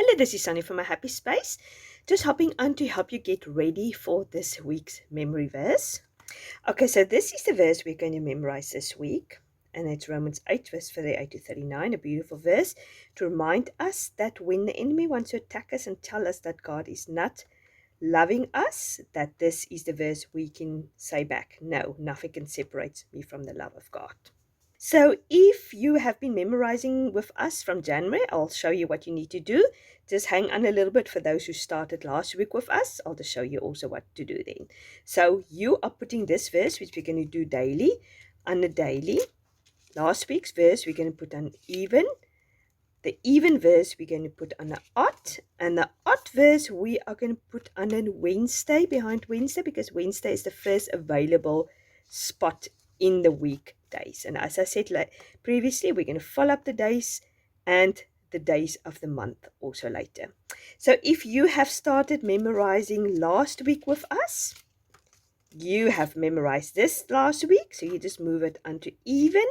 Hello, this is Sunny from My Happy Space. Just hopping on to help you get ready for this week's memory verse. Okay, so this is the verse we're going to memorize this week. And it's Romans 8, verse 38 to 39, a beautiful verse to remind us that when the enemy wants to attack us and tell us that God is not loving us, that this is the verse we can say back, no, nothing can separate me from the love of God. So if you have been memorizing with us from January, I'll show you what you need to do. Just hang on a little bit for those who started last week with us. I'll just show you also what to do then. So you are putting this verse, which we're going to do daily, on the daily. Last week's verse, we're going to put on even. The even verse, we're going to put on the odd. And the odd verse, we are going to put on a Wednesday, behind Wednesday, because Wednesday is the first available spot in the weekdays. And as I said previously, we're going to follow up the days and the days of the month also later. So if you have started memorizing last week with us, you have memorized this last week. So you just move it onto even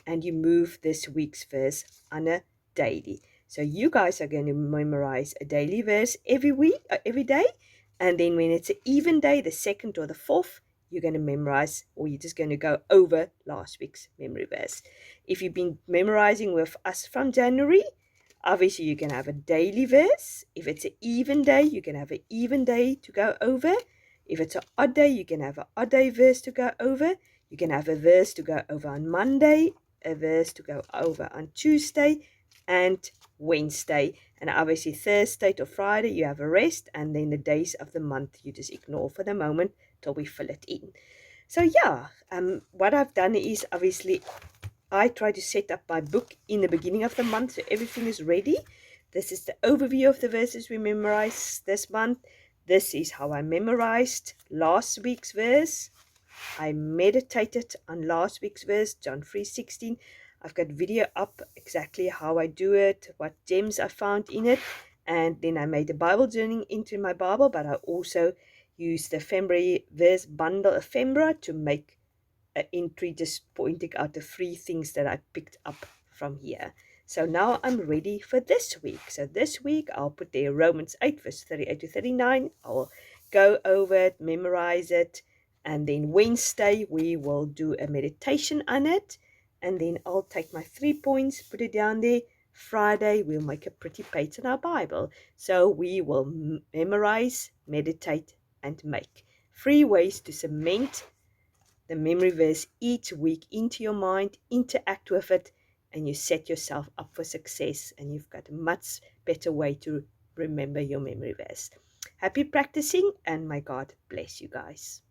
and you move this week's verse on a daily. So you guys are going to memorize a daily verse every week, every day. And then when it's an even day, the second or the fourth, you're going to memorize, or you're just going to go over last week's memory verse. If you've been memorizing with us from January, obviously you can have a daily verse. If it's an even day, you can have an even day to go over. If it's an odd day, you can have an odd day verse to go over. You can have a verse to go over on Monday, a verse to go over on Tuesday and Wednesday. And obviously Thursday to Friday, you have a rest. And then the days of the month, you just ignore for the moment till we fill it in. So yeah, what I've done is obviously I try to set up my book in the beginning of the month so everything is ready. This is the overview of the verses we memorized this month. This is how I memorized last week's verse. I meditated on last week's verse, John 3:16. I've got video up exactly how I do it, what gems I found in it. And then I made a Bible journey into my Bible, but I also used the February verse bundle ephemera to make an entry just pointing out the 3 things that I picked up from here. So now I'm ready for this week. So this week I'll put there Romans 8 verse 38 to 39. I'll go over it, memorize it. And then Wednesday we will do a meditation on it. And then I'll take my 3 points, put it down there. Friday we'll make a pretty page in our Bible. So we will memorize, meditate and make. 3 ways to cement the memory verse each week into your mind, interact with it, and you set yourself up for success, and you've got a much better way to remember your memory verse. Happy practicing, and may God bless you guys.